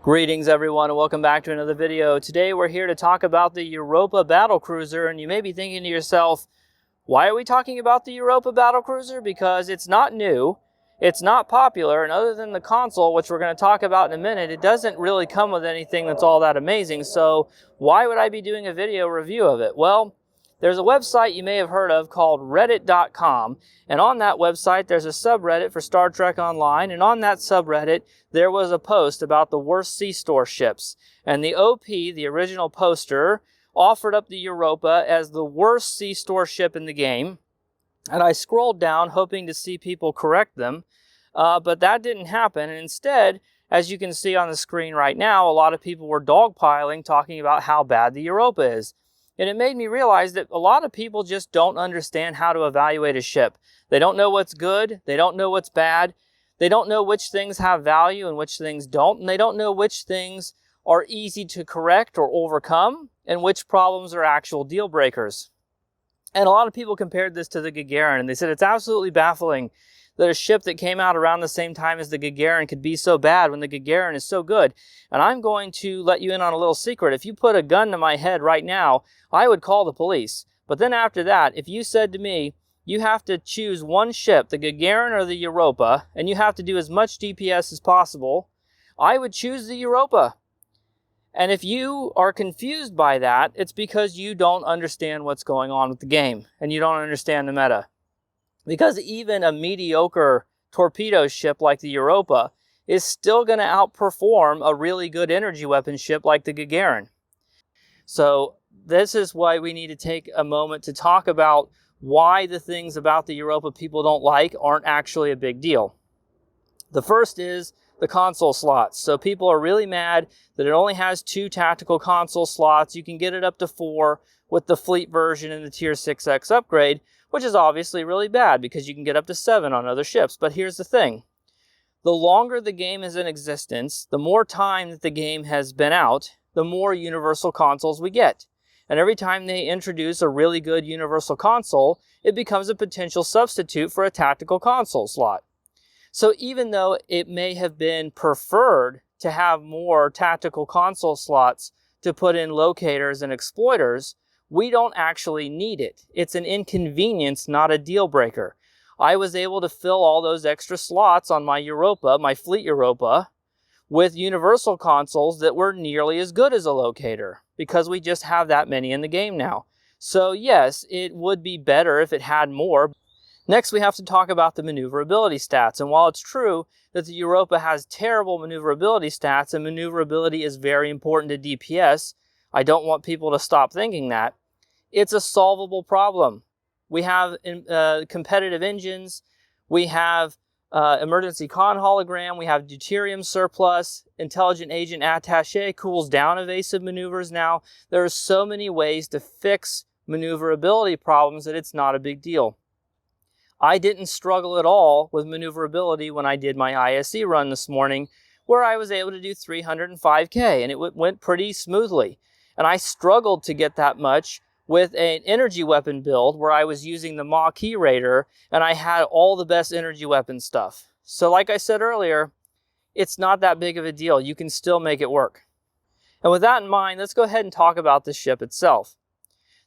Greetings everyone and welcome back to another video. Today we're here to talk about the Europa Battlecruiser, and you may be thinking to yourself, why are we talking about the Europa Battlecruiser? Because it's not new, it's not popular, and other than the console, which we're going to talk about in a minute, it doesn't really come with anything that's all that amazing. So why would I be doing a video review of it? Well, there's a website you may have heard of called reddit.com, and on that website there's a subreddit for Star Trek Online, and on that subreddit there was a post about the worst C-Store ships, and the OP, the original poster, offered up the Europa as the worst C-Store ship in the game, and I scrolled down hoping to see people correct them, but that didn't happen, and instead, as you can see on the screen right now, a lot of people were dogpiling talking about how bad the Europa is. And it made me realize that a lot of people just don't understand how to evaluate a ship. They don't know what's good, they don't know what's bad, they don't know which things have value and which things don't, and they don't know which things are easy to correct or overcome, and which problems are actual deal breakers. And a lot of people compared this to the Gagarin, and they said it's absolutely baffling that a ship that came out around the same time as the Gagarin could be so bad when the Gagarin is so good. And I'm going to let you in on a little secret. If you put a gun to my head right now, I would call the police. But then after that, if you said to me, you have to choose one ship, the Gagarin or the Europa, and you have to do as much DPS as possible, I would choose the Europa. And if you are confused by that, it's because you don't understand what's going on with the game, and you don't understand the meta. Because even a mediocre torpedo ship like the Europa is still going to outperform a really good energy weapon ship like the Gagarin. So this is why we need to take a moment to talk about why the things about the Europa people don't like aren't actually a big deal. The first is the console slots. So people are really mad that it only has 2 tactical console slots. You can get it up to 4 with the fleet version and the Tier 6X upgrade, which is obviously really bad because you can get up to 7 on other ships. But here's the thing. The longer the game is in existence, the more time that the game has been out, the more universal consoles we get. And every time they introduce a really good universal console, it becomes a potential substitute for a tactical console slot. So even though it may have been preferred to have more tactical console slots to put in locators and exploiters, we don't actually need it. It's an inconvenience, not a deal breaker. I was able to fill all those extra slots on my Europa, my fleet Europa, with universal consoles that were nearly as good as a locator, because we just have that many in the game now. So yes, it would be better if it had more. Next, we have to talk about the maneuverability stats. And while it's true that the Europa has terrible maneuverability stats, and maneuverability is very important to DPS, I don't want people to stop thinking that. It's a solvable problem. We have competitive engines, we have emergency con hologram, we have deuterium surplus, intelligent agent attaché cools down evasive maneuvers now. There are so many ways to fix maneuverability problems that it's not a big deal. I didn't struggle at all with maneuverability when I did my ISE run this morning, where I was able to do 305K, and it went pretty smoothly. And I struggled to get that much with an energy weapon build where I was using the Maquis Raider, and I had all the best energy weapon stuff. So like I said earlier, it's not that big of a deal. You can still make it work. And with that in mind, let's go ahead and talk about the ship itself.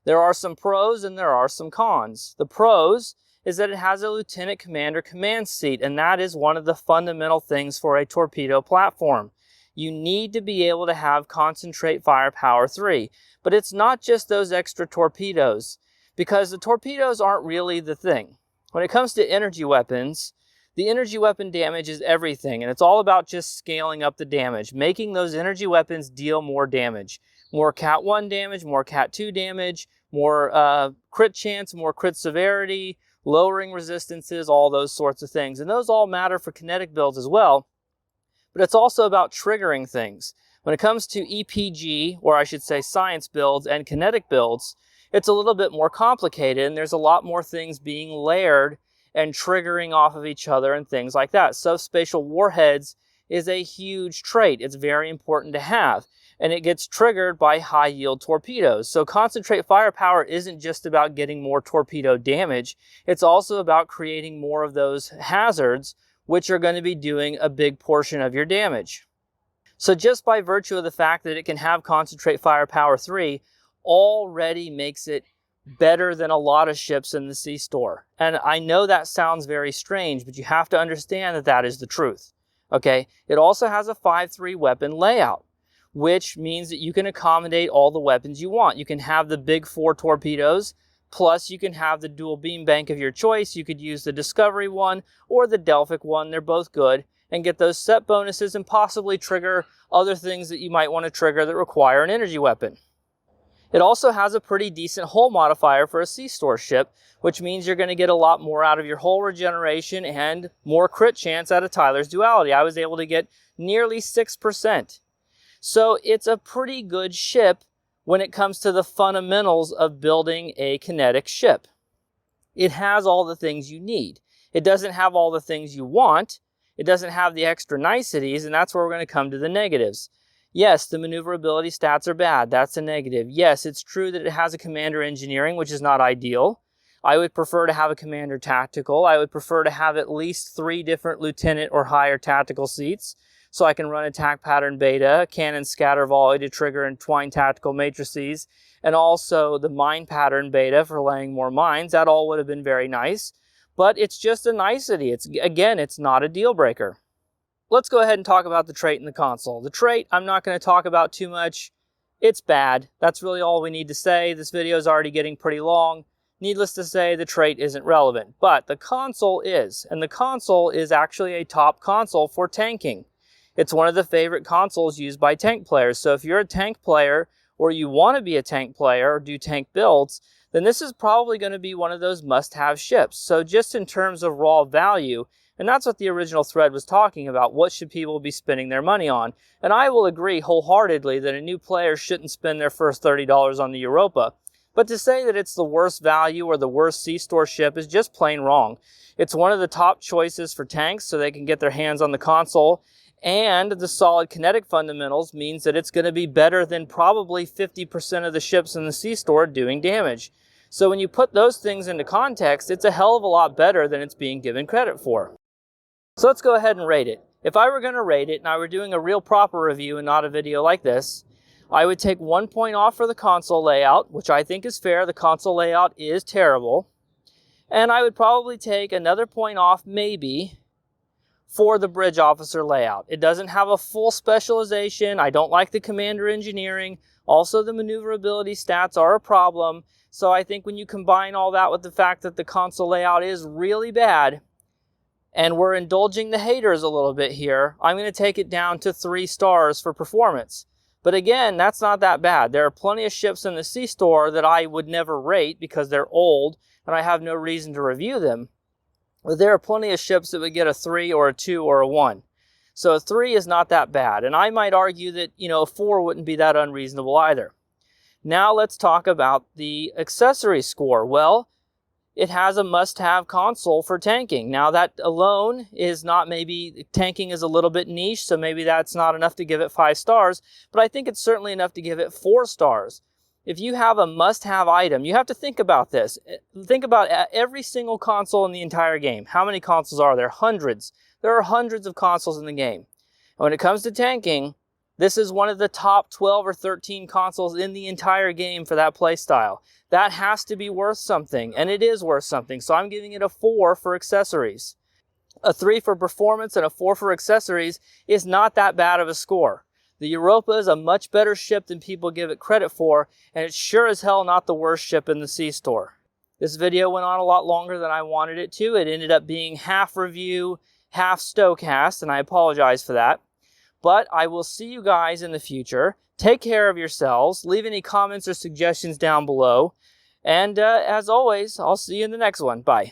There are some pros and there are some cons. The pros is that it has a lieutenant commander command seat, and that is one of the fundamental things for a torpedo platform. You need to be able to have concentrate firepower 3. But it's not just those extra torpedoes, because the torpedoes aren't really the thing. When it comes to energy weapons, the energy weapon damage is everything, and it's all about just scaling up the damage, making those energy weapons deal more damage. More Cat 1 damage, more Cat 2 damage, more crit chance, more crit severity, lowering resistances, all those sorts of things. And those all matter for kinetic builds as well. But it's also about triggering things. When it comes to EPG, or I should say science builds and kinetic builds, it's a little bit more complicated, and there's a lot more things being layered and triggering off of each other and things like that. Subspatial warheads is a huge trait. It's very important to have. and it gets triggered by high-yield torpedoes. So concentrate firepower isn't just about getting more torpedo damage, it's also about creating more of those hazards, which are going to be doing a big portion of your damage. So just by virtue of the fact that it can have concentrate firepower 3 already makes it better than a lot of ships in the sea store. And I know that sounds very strange, but you have to understand that that is the truth. Okay, it also has a 5-3 weapon layout, which means that you can accommodate all the weapons you want. You can have the big 4 torpedoes, plus you can have the dual beam bank of your choice. You could use the Discovery one or the Delphic one. They're both good, and get those set bonuses and possibly trigger other things that you might want to trigger that require an energy weapon. It also has a pretty decent hull modifier for a sea store ship, which means you're going to get a lot more out of your hull regeneration and more crit chance out of Tyler's duality. I was able to get nearly 6%. So it's a pretty good ship when it comes to the fundamentals of building a kinetic ship. It has all the things you need. It doesn't have all the things you want. It doesn't have the extra niceties, and that's where we're going to come to the negatives. Yes, the maneuverability stats are bad. That's a negative. Yes, it's true that it has a commander engineering, which is not ideal. I would prefer to have a commander tactical. I would prefer to have at least 3 different lieutenant or higher tactical seats, so I can run attack pattern beta, cannon scatter volley to trigger and twine tactical matrices, and also the mine pattern beta for laying more mines. That all would have been very nice, but it's just a nicety. It's not a deal breaker. Let's go ahead and talk about the trait in the console. The trait, I'm not going to talk about too much. It's bad. That's really all we need to say. This video is already getting pretty long. Needless to say, the trait isn't relevant, but the console is, and the console is actually a top console for tanking. It's one of the favorite consoles used by tank players. So if you're a tank player, or you want to be a tank player or do tank builds, then this is probably going to be one of those must-have ships. So just in terms of raw value, and that's what the original thread was talking about, what should people be spending their money on? And I will agree wholeheartedly that a new player shouldn't spend their first $30 on the Europa. But to say that it's the worst value or the worst sea store ship is just plain wrong. It's one of the top choices for tanks so they can get their hands on the console, and the solid kinetic fundamentals means that it's going to be better than probably 50% of the ships in the sea store doing damage. So when you put those things into context, it's a hell of a lot better than it's being given credit for. So let's go ahead and rate it. If I were going to rate it and I were doing a real proper review and not a video like this, I would take 1 point off for the console layout, which I think is fair. The console layout is terrible. And I would probably take another point off, maybe, for the bridge officer layout. It doesn't have a full specialization. I don't like the commander engineering. Also, the maneuverability stats are a problem. So I think when you combine all that with the fact that the console layout is really bad, and we're indulging the haters a little bit here, I'm going to take it down to 3 stars for performance. But again, that's not that bad. There are plenty of ships in the sea store that I would never rate because they're old and I have no reason to review them. But there are plenty of ships that would get a 3 or a 2 or a 1. So a 3 is not that bad. And I might argue that, a 4 wouldn't be that unreasonable either. Now let's talk about the accessory score. Well, it has a must-have console for tanking. Now that alone is not, maybe tanking is a little bit niche, so maybe that's not enough to give it 5 stars, but I think it's certainly enough to give it 4 stars. If you have a must-have item, you have to think about this. Think about every single console in the entire game. How many consoles are there? Hundreds. There are hundreds of consoles in the game. And when it comes to tanking, this is one of the top 12 or 13 consoles in the entire game for that playstyle. That has to be worth something, and it is worth something. So I'm giving it a 4 for accessories. A 3 for performance and a 4 for accessories is not that bad of a score. The Europa is a much better ship than people give it credit for, and it's sure as hell not the worst ship in the sea store. This video went on a lot longer than I wanted it to. It ended up being half review, half Stowcast, and I apologize for that. But I will see you guys in the future. Take care of yourselves. Leave any comments or suggestions down below. And as always, I'll see you in the next one. Bye.